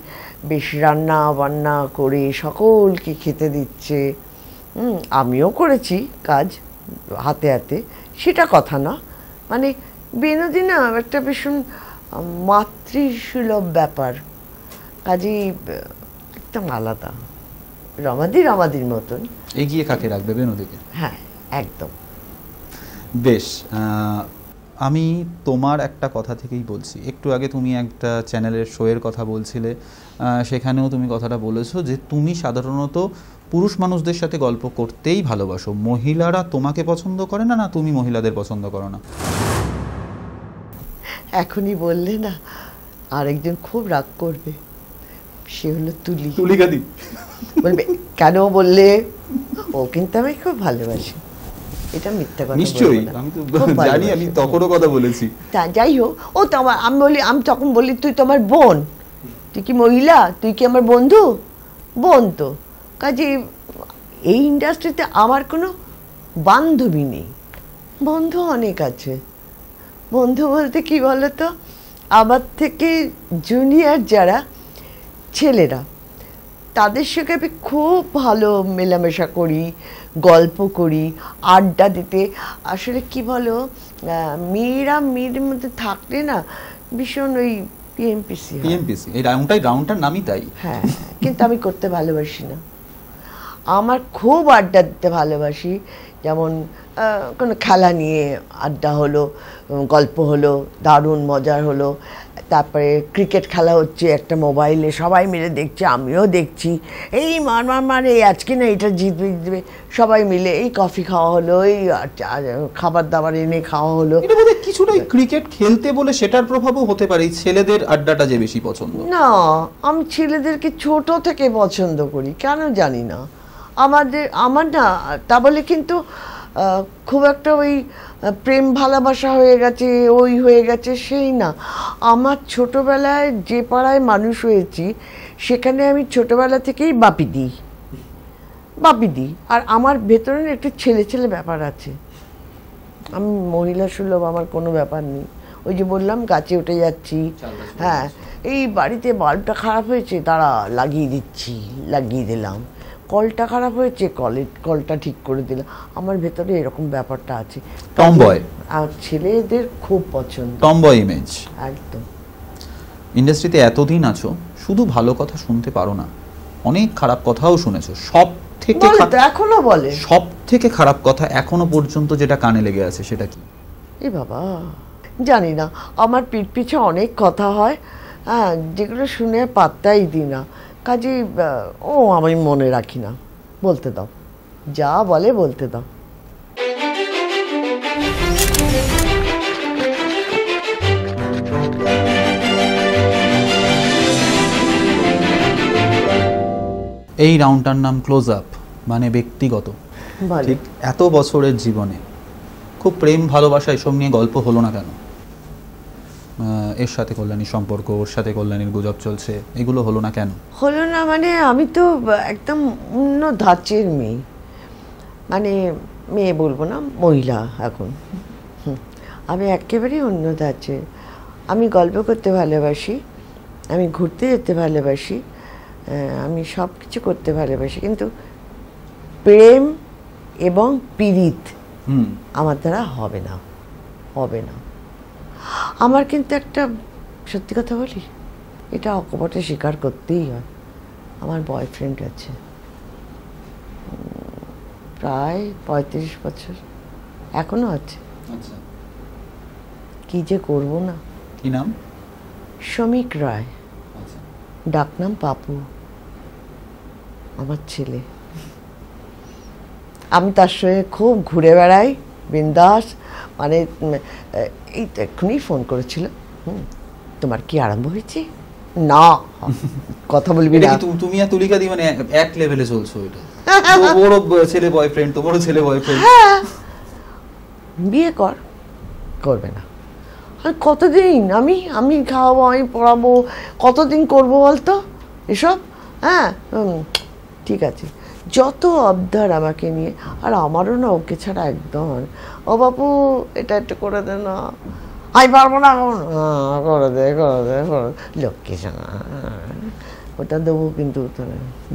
B: বেশ রান্না বান্না করে সকলকে খেতে দিচ্ছে। আমিও করেছি কাজ হাতে হাতে, সেটা কথা না, মানে বেনুদি না একটা ভীষণ মাতৃসুলভ ব্যাপার, কাজেই একদম আলাদা। রমাদির মতন।
A: এগিয়ে কাকে রাখবে বেনুদিকে?
B: হ্যাঁ, একদম।
A: বেশ, আমি তোমার একটা কথা থেকেই বলছি। একটু আগে তুমি একটা চ্যানেলের শোয়ের কথা বলছিলে, সেখানেও তুমি কথাটা বলেছো যে তুমি সাধারণত পুরুষ মানুষদের সাথে গল্প করতেই ভালোবাসো, মহিলারা তোমাকে পছন্দ করে না, না তুমি মহিলাদের পছন্দ করো না?
B: এখনই বললে না আরেকজন খুব রাগ করবে, সে হলো
A: তুলিকাদি।
B: বলবে কেন বললে? ও কিন্তু আমি খুব ভালোবাসি, এটা মিথ্যা কথা
A: নিশ্চয়ই, আমি তো জানি, আমি তখনও কথা বলেছি।
B: তা যাই হোক, ও তো আমি তখন বলি তুই তো আমার বোন, তুই কি মহিলা, তুই কি আমার বন্ধু? বোন তো। কাজে এই ইন্ডাস্ট্রিতে আমার কোনো বান্ধবী নেই, বন্ধু অনেক আছে। বন্ধু বলতে কি বলতো, আমার থেকে জুনিয়র যারা ছেলেরা, তাদের সঙ্গে আমি খুব ভালো মেলামেশা করি, গল্প করি, আড্ডা দিতে। আসলে কি বলো, মেয়েরা মেয়েদের মধ্যে থাকলে না ভীষণ ওই পিএমপিসি,
A: এই রাউন্ডটার নামই তাই।
B: হ্যাঁ, কিন্তু আমি করতে ভালোবাসি না। আমার খুব আড্ডা দিতে ভালোবাসি, যেমন কোনো খেলা নিয়ে আড্ডা হলো, গল্প হলো, দারুণ মজার হলো, তারপরে ক্রিকেট খেলা হচ্ছে একটা মোবাইলে, সবাই মিলে দেখছে, আমিও দেখছি, এই মার এই আজকে না এটা জিতবে, সবাই মিলে এই কফি খাওয়া হলো, এই খাবার দাবার এনে খাওয়া হলো।
A: এটা বোধহয় কিছুটা ক্রিকেট খেলতে বলে সেটার প্রভাবও হতে পারে, ছেলেদের আড্ডাটা যে বেশি পছন্দ।
B: না, আমি ছেলেদেরকে ছোট থেকে পছন্দ করি, কেন জানি না। আমার না তা বলে কিন্তু খুব একটা ওই প্রেম ভালোবাসা হয়ে গেছে, ওই হয়ে গেছে সেই না। আমার ছোটবেলায় যে পাড়ায় মানুষ হয়েছি সেখানে আমি ছোটবেলা থেকেই বাপি দিই, আর আমার ভেতরে একটু ছেলে ব্যাপার আছে। আমি মহিলা সুলভ, আমার কোনো ব্যাপার নেই। ওই যে বললাম গাছে উঠে যাচ্ছি, হ্যাঁ, এই বাড়িতে বাল্বটা খারাপ হয়েছে, তারা লাগিয়ে দিলাম, কলটা খারাপ হয়েছে, কলটা ঠিক করে দিলাম। আমার ভেতরে এরকম ব্যাপারটা আছে।
A: টমবয়,
B: আর ছেলেদের খুব পছন্দ,
A: টমবয় ইমেজ।
B: একদম।
A: ইন্ডাস্ট্রিতে এতদিন আছো, শুধু ভালো কথা শুনতে পারো না, অনেক খারাপ কথাও শুনেছো। সব থেকে খারাপ কথা এখনো পর্যন্ত যেটা কানে লেগে আছে সেটা কি?
B: এ বাবা, জানি না, আমার পিছে অনেক কথা হয়, হ্যাঁ, যেগুলো শুনে পাত্তাই দিই না, কাজেই আমি মনে রাখি না। বলতে দাও, যা বলে বলতে দাও।
A: এই রাউন্ডটার নাম ক্লোজ আপ, মানে ব্যক্তিগত। ঠিক এত বছরের জীবনে খুব প্রেম ভালোবাসা এসব নিয়ে গল্প হলো না কেন? এর সাথে কল্যাণীর সম্পর্ক, ওর সাথে কল্যাণীর গুজব চলছে, এগুলো হলো না কেন?
B: হলো না মানে আমি তো একদম অন্য ধাঁচের মেয়ে, মানে মেয়ে বলবো না, মহিলা এখন। আমি একেবারেই অন্য ধাঁচের। আমি গল্প করতে ভালোবাসি, আমি ঘুরতে যেতে ভালোবাসি, আমি সব কিছু করতে ভালোবাসি, কিন্তু প্রেম এবং পীড়িত আমার দ্বারা হবে না। আমার কিন্তু একটা সত্যি কথা বলি, এটা অকপটে স্বীকার করতেই হয়, আমার বয়ফ্রেন্ড আছে প্রায় 35 বছর, এখনো আছে। কি যে করব না।
A: কি নাম?
B: শ্রমিক রায়, ডাকনাম পাপু, আমার ছেলে। আমি তার সঙ্গে খুব ঘুরে বেড়াই, বিন্দাস, মানে এই তো এক্ষুনি ফোন করেছিল, তোমার কি আরম্ভ হয়েছে? না, কথা বলবি না।
A: তুমি আর তুলিকা দি মানে এক লেভেলে চলছো এটা? ওরও ছেলে বয়ফ্রেন্ড, তোমারও ছেলে বয়ফ্রেন্ড।
B: বিয়ে করবে না। আর কতদিন আমি খাওয়াবো, আমি পড়াবো, কতদিন করবো বলতো এসব? হ্যাঁ, ঠিক আছে, যত আবদার আমাকে নিয়ে। আর আমারও না ওকে ছাড়া একদম, ও বাপু এটা একটু করে দে না, আমি পারবো না, করে দে লক্ষ্মী সোনা, ওটা দেবো, কিন্তু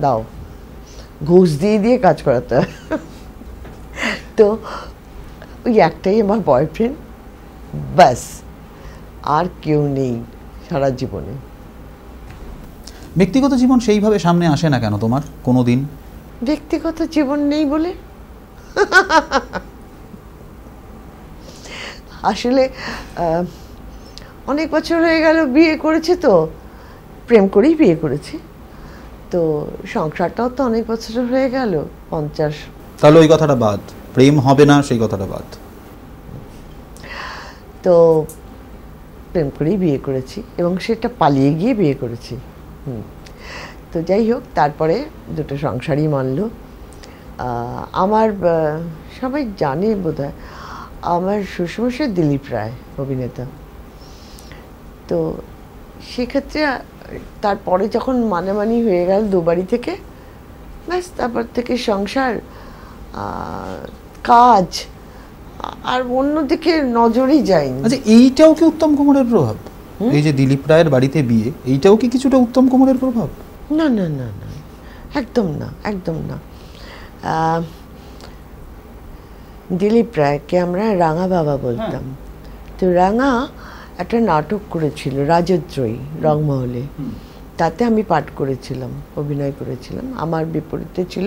B: দাও, ঘুষ দিয়ে কাজ করাতে হয়। তো ওই একটাই আমার বয়ফ্রেন্ড, ব্যাস, আর কেউ নেই সারা জীবনে।
A: ব্যক্তিগত জীবন সেইভাবে সামনে আসে না কেন তোমার কোনোদিন?
B: ব্যক্তিগত জীবন নেই বলে? আসলে অনেক বছর হয়ে গেল বিয়ে করেছে, তো প্রেম করেই বিয়ে করেছি, তো সংসারটাও তো অনেক বছর হয়ে গেল, 50।
A: তাহলে ওই কথাটা বাদ, প্রেম হবে না সেই কথাটা বাদ।
B: তো প্রেম করেই বিয়ে করেছি, এবং সেটা পালিয়ে গিয়ে বিয়ে করেছি। তো যাই হোক, তারপরে দুটো সংসারই মানলো। আমার সবাই জানে বোধহয়, আমার শ্বশুরমশাই দিলীপ রায়, অভিনেতা। তো সেক্ষেত্রে তারপরে যখন মানামানি হয়ে গেল দুবাড়ি থেকে, ব্যাস তারপর থেকে সংসার, কাজ, আর অন্যদিকে নজরই যায়নি।
A: আচ্ছা, এইটাও কি উত্তম কুমারের প্রভাব? এই যে দিলীপ রায়ের বাড়িতে বিয়ে, এইটাও কি কিছুটা উত্তম কুমারের প্রভাব?
B: না না না না, একদম না, একদম না। দিলীপ রায়কে আমরা রাঙা বাবা বলতাম। তো রাঙা একটা নাটক করেছিল রাজদ্রোহী রংমহলে, তাতে আমি পাঠ করেছিলাম, অভিনয় করেছিলাম। আমার বিপরীতে ছিল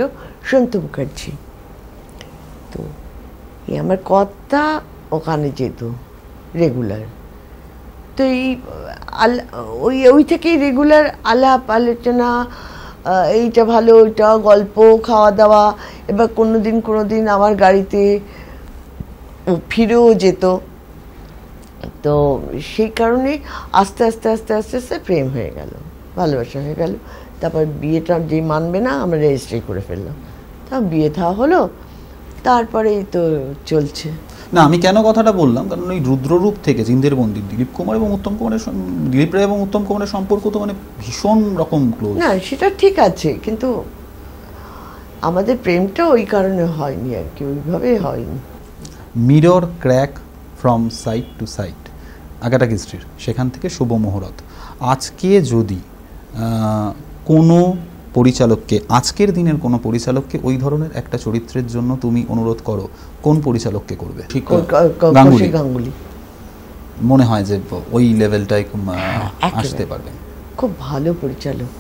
B: সন্তু মুখার্জি। তো আমার কর্তা ওখানে যেত রেগুলার, তো এই ওই ওই থেকেই রেগুলার আলাপ আলোচনা, এইটা ভালো, ওইটা গল্প, খাওয়া দাওয়া। এবার কোনোদিন আমার গাড়িতে ফিরেও যেত। তো সেই কারণে আস্তে আস্তে আস্তে আস্তে আস্তে প্রেম হয়ে গেল, ভালোবাসা হয়ে গেল। তারপর বিয়েটা যে মানবে না, আমরা রেজিস্ট্রি করে ফেললাম। তা বিয়ে থা হলো, তারপরেই তো চলছে।
A: না, আমি কেন কথাটা বললাম, কারণ ওই রুদ্ররূপ থেকে জিন্দের বন্দি দিলীপ কুমার এবং উত্তম কুমারের দিলীপ রায় এবং উত্তম কুমারের সম্পর্ক তো মানে ভীষণ রকম ক্লোজ।
B: না, সেটা ঠিক আছে, কিন্তু আমাদের প্রেমটা ওই কারণে হয়নি আর কি, ওইভাবে হয়নি।
A: Mirror crack from side to side, Agatha ক্রিস্টির, সেখান থেকে শুভ মুহূর্ত। আজকে যদি কোনো পরিচালককে, আজকের দিনের কোনো পরিচালককে ওই ধরনের একটা চরিত্রের জন্য তুমি অনুরোধ করো, কোন পরিচালককে করবে?
B: গাঙ্গুলি
A: মনে হয় যে ওই লেভেলটাই আসতে পারবে।
B: খুব ভালো পরিচালক।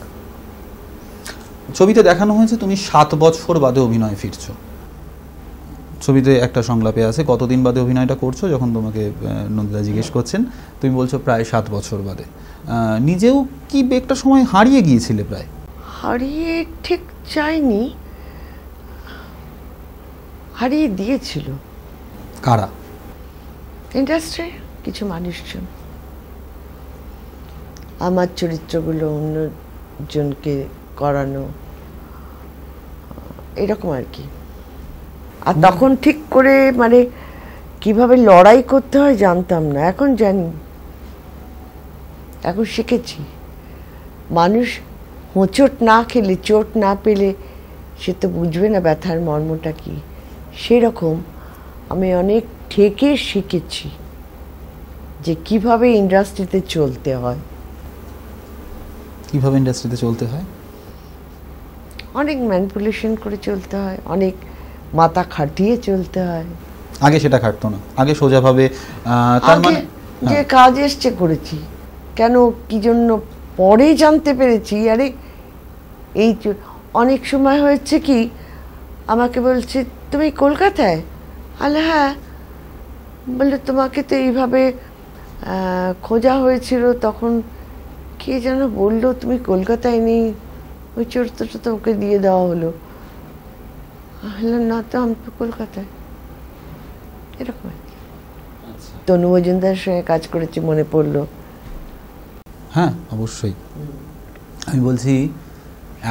A: ছবিতে দেখানো হয়েছে তুমি 7 বছর বাদে অভিনয় ফিরছো। ছবিতে একটা সংলাপে আছে কতদিন বাদে অভিনয়টা করছো, যখন তোমাকে নন্দিতা জিজ্ঞেস করছেন তুমি বলছো প্রায় 7 বছর বাদে। নিজেও কি একটা সময় হারিয়ে গিয়েছিলে? প্রায়
B: হারিয়ে ঠিক চাইনি, হারিয়ে দিয়েছিল।
A: কারা?
B: ইন্ডাস্ট্রি কিছু মানুষজন, আমার চরিত্রগুলো অন্যজনকে করানো, এরকম আর কি। আর তখন ঠিক করে মানে কিভাবে লড়াই করতে হয় জানতাম না, এখন জানি, এখন শিখেছি। মানুষ হোঁচট না খেলে, চোট না পেলে সে তো বুঝবে না ব্যথার মর্মটা কি। সেরকম আমি অনেক ঠেকে শিখেছি যে কিভাবে ইন্ডাস্ট্রিতে চলতে হয়।
A: কিভাবে ইন্ডাস্ট্রিতে চলতে হয়?
B: অনেক ম্যানিপুলেশন করে চলতে হয়, অনেক মাথা খাটিয়ে চলতে হয়।
A: আগে সেটা খাটতো না, আগে সোজাভাবে। তার মানে
B: যে কাজ এসছে করেছি, কেন কি জন্য পরে জানতে পেরেছি। আরে এই অনেক সময় হয়েছে কি, আমাকে বলছে তুমি কলকাতায়? আলে হ্যাঁ। বললে তোমাকে তো এইভাবে খোঁজা হয়েছিল, তখন কে যেন বললো তুমি কলকাতায় নেই, ওই চরিত্রটা তোমাকে দিয়ে দেওয়া হলো। না তো আমি তো কলকাতায়। এরকম আর কি। তনু মজুমদারের সঙ্গে কাজ করেছি, মনে পড়লো।
A: হ্যাঁ অবশ্যই। আমি বলছি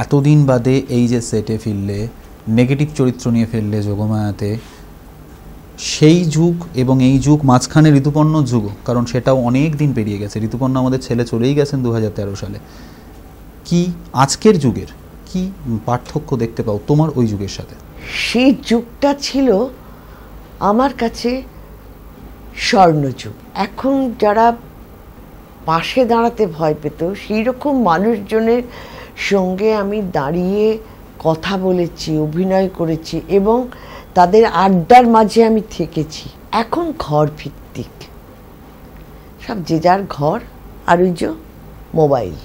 A: এতদিন বাদে এই যে সেটে ফিরলে, নেগেটিভ চরিত্র নিয়ে ফেললে যোগমায়াতে, সেই যুগ এবং এই যুগ মাঝখানে ঋতুপর্ণ যুগ, কারণ সেটাও অনেক দিন পেরিয়ে গেছে। ঋতুপর্ণ আমাদের ছেলে চলেই গেছেন 2013 সালে। কি আজকের যুগের কি পার্থক্য দেখতে পাও তোমার ওই যুগের সাথে?
B: সেই যুগটা ছিল আমার কাছে স্বর্ণযুগ। এখন যারা পাশে দাঁড়াতে ভয় পেত, সেই রকম মানুষজনের সঙ্গে আমি দাঁড়িয়ে কথা বলেছি, অভিনয় করেছি এবং তাদের আড্ডার মাঝে আমি থেকেছি। এখন ঘর ভিত্তিক সব, যে যার ঘর, আর ওই যে মোবাইল,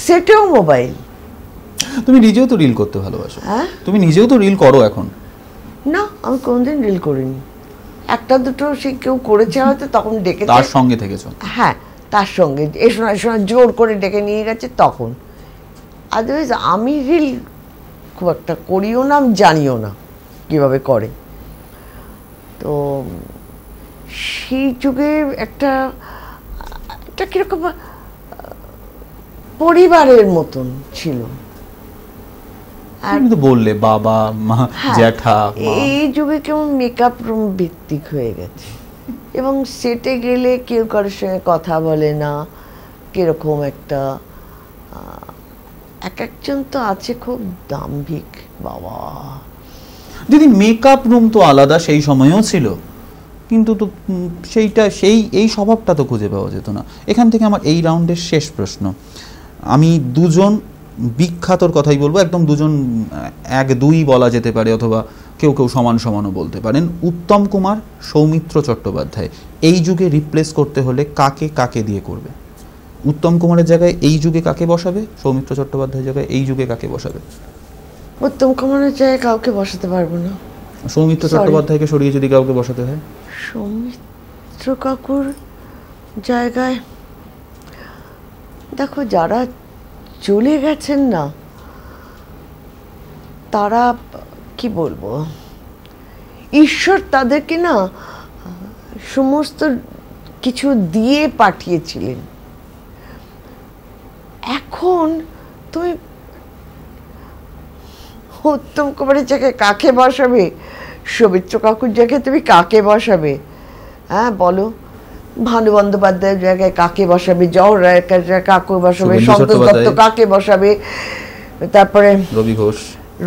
B: সেটাও মোবাইল।
A: তুমি নিজেও তো রিল করতে ভালোবাসো।
B: হ্যাঁ,
A: তুমি নিজেও তো রিল করো এখন।
B: না, আমি কোনদিন রিল করিনি। একটা দুটো সে কেউ করেছে হয়তো, তখন ডেকে
A: তার সঙ্গে থেকেছো?
B: হ্যাঁ, তার সঙ্গে এসো জোর করে ডেকে নিয়ে গেছে তখন। আদারওয়াইজ আমি রিল খুব একটা করিও না, আমি জানিও না কীভাবে করে। তো সেই যুগে একটা কীরকম পরিবারের মতন ছিল।
A: তুমি তো বললে বাবা মা, জ্যাঠা।
B: এই যুগে কেমন মেকআপ রুম ভিত্তিক হয়ে গেছে এবং সেটে গেলে কেউ কারোর সঙ্গে কথা বলে না, কিরকম একটা এক একজন তো আছে খুব দাম্ভিক। বাবা
A: দিদি, মেকআপ রুম তো আলাদা সেই সময়েও ছিল, কিন্তু তো এই স্বভাবটা তো খুঁজে পাওয়া যেত না। এখান থেকে আমার এই রাউন্ডের শেষ প্রশ্ন। আমি দুজন বিখ্যাতর কথাই বলবো, একদম দুজন, 1-2 বলা যেতে পারে, অথবা কেউ কেউ সমানও বলতে পারেন। উত্তম কুমার, সৌমিত্র চট্টোপাধ্যায়, এই যুগে রিপ্লেস করতে হলে কাকে দিয়ে করবে? উত্তম কুমারের জায়গায় এই যুগে কাকে বসাবে? সৌমিত্র চট্টোপাধ্যায়ের জায়গায় এই যুগে কাকে বসাবে?
B: উত্তম কুমারের জায়গায় কাউকে বসাতে পারবো না।
A: সৌমিত্র চট্টোপাধ্যায়কে সরিয়ে যদি কাউকে বসাতে হয়?
B: সৌমিত্র কাকুর জায়গায় দেখো, যারা চলে গেছেন না, তারা কি বলবো, ঈশ্বর তাদেরকে না সমস্ত কিছু দিয়ে পাঠিয়েছিলেন। এখন তুমি উত্তম কুমারের জায়গায় কাকে বসাবে, সৌমিত্র কাকুর জায়গায় তুমি কাকে বসাবে? হ্যাঁ বলো, ভানু বন্দ্যোপাধ্যায়ের জায়গায় কাকে বসাবে, জওহর রায়ের জায়গায় কাকে বসাবে, সন্তোষ দত্ত কাকে বসাবে, তারপরে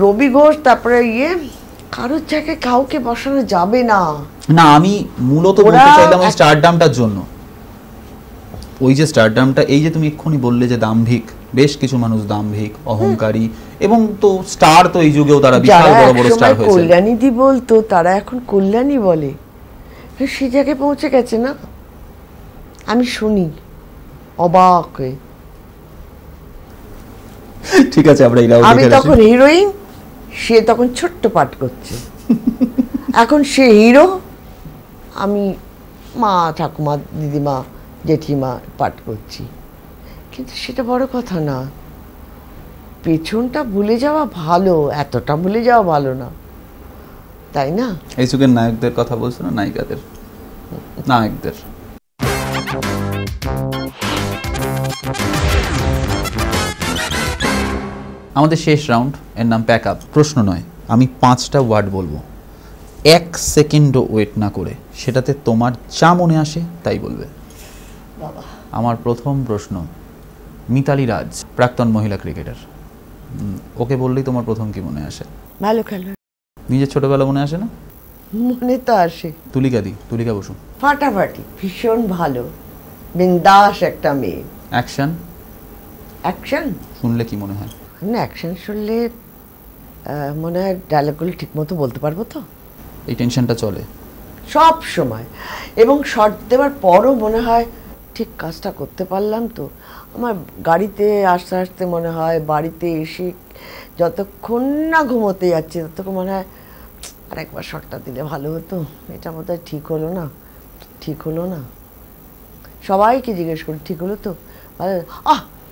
B: রবি ঘোষ, তারপরে কারোর জায়গায় কাউকে বসানো যাবে না।
A: না, আমি মূলত বলতে চাইলাম ওই স্টারডামটার জন্য। ওই যে স্টারডামটা, এই যে তুমি এক্ষুনি বললে যে দাম্ভিক, বেশ কিছু মানুষ দাম্ভিক, অহংকারী, এবং তো স্টার তো এই যুগেও তারা বিশাল বড় বড় স্টার হয়েছে।
B: কল্যাণীদি বলতো, তারা এখন কল্যাণী বলে, সে জায়গায় পৌঁছে গেছে না। আমি শুনি অবাক হয়ে।
A: ঠিক আছে, আমরা
B: আমি তখন হিরোইন, সে তখন ছোট্ট পাঠ করছে। এখন সে হিরো, আমি মা, ঠাকুমা, দিদিমা, জেঠিমা পাঠ করছি। কিন্তু সেটা বড় কথা না, পেছনটা ভুলে যাওয়া ভালো, এতটা ভুলে যাওয়া ভালো না, তাই না?
A: এই যুগের নায়কদের কথা বলছো না, নায়িকাদের, নায়কদের। আমাদের শেষ রাউন্ড, এর নাম প্যাক আপ। প্রশ্ন নয়, আমি 5টা ওয়ার্ড বলবো, 1 সেকেন্ডও ওয়েট না করে সেটাতে তোমার যা মনে আসে তাই বলবে। আমার প্রথম প্রশ্ন, মিতালি রাজ, প্রাক্তন মহিলা ক্রিকেটার, ওকে বললেই তোমার প্রথম কি মনে আসে?
B: ভালো খেলোয়াড়।
A: নিজের ছোটবেলা মনে আসে না?
B: মনে তো আসে।
A: তুলিকা বসু
B: ফাটাফাটি, ভীষণ ভালো, বিন্দাস একটা মেয়ে।
A: অ্যাকশন শুনলে কি মনে হয়?
B: না, অ্যাকশন শুনলে মনে হয় ডায়লগগুলো ঠিক মতো বলতে পারবো তো।
A: এই টেনশনটা চলে
B: সব সময়, এবং শর্ট দেওয়ার পরও মনে হয় ঠিক কাজটা করতে পারলাম তো। আমার গাড়িতে আস্তে আস্তে মনে হয়, বাড়িতে এসে যতক্ষণ না ঘুমোতে যাচ্ছি ততক্ষণ মনে হয় আরেকবার শর্টটা দিলে ভালো হতো, এটা বোধহয় ঠিক হলো না। সবাইকে জিজ্ঞেস করি ঠিক হলো তো,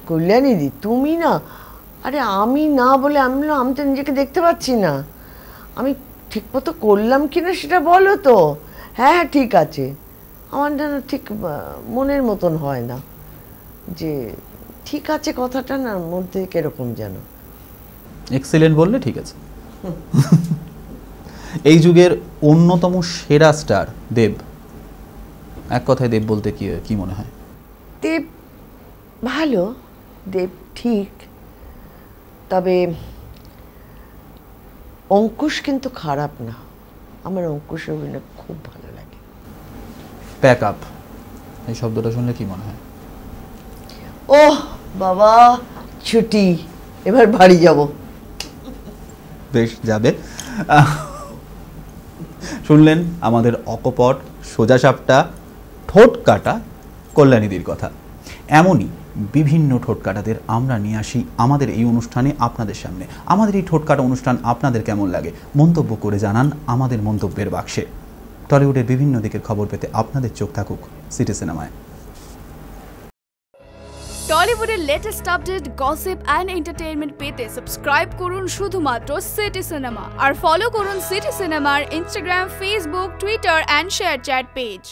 B: কল্যাণীদি তুমি না, আরে আমি না বলে আমি তো নিজেকে দেখতে পাচ্ছি না, আমি ঠিক মতো করলাম কিনা সেটা বলো তো। হ্যাঁ ঠিক আছে, আমার যেন ঠিক মনের মতন হয় না, যে ঠিক আছে কথাটা না মধ্যে কিরকম যেন।
A: এক্সিলেন্ট বললে ঠিক আছে। এই যুগের অন্যতম সেরা স্টার দেব, এক কথায় দেব বলতে কি মনে হয়?
B: দেব ভালো, দেব ঠিক, তবে অঙ্কুশ কিন্তু খারাপ না, আমার অঙ্কুশ অভিনয় খুব ভালো লাগে।
A: প্যাক আপ, এই শব্দটা শুনলে কি মনে হয়?
B: ওহ বাবা, ছুটি, এবার বাড়ি যাব।
A: বেশ, যাবে। শুনলেন আমাদের অকপট, সোজাসাপটা, ঠোঁট কাটা কল্যাণীদির কথা। এমনই বিভিন্ন ঠোঁটকাটাদের আমরা নিয়ে আসি আমাদের এই অনুষ্ঠানে আপনাদের সামনে। আমাদের এই ঠোঁটকাটা অনুষ্ঠান আপনাদের কেমন লাগে মন্তব্য করে জানান আমাদের মন্তব্যের বাক্সে। টলিউডের বিভিন্ন দিকের খবর পেতে আপনাদের চোখ থাকুক সিটি সিনেমায়।
C: টলিউডের latest update, gossip and entertainment পেতে সাবস্ক্রাইব করুন শুধুমাত্র সিটি সিনেমা, আর ফলো করুন সিটি সিনেমার Instagram, Facebook, Twitter and ShareChat page.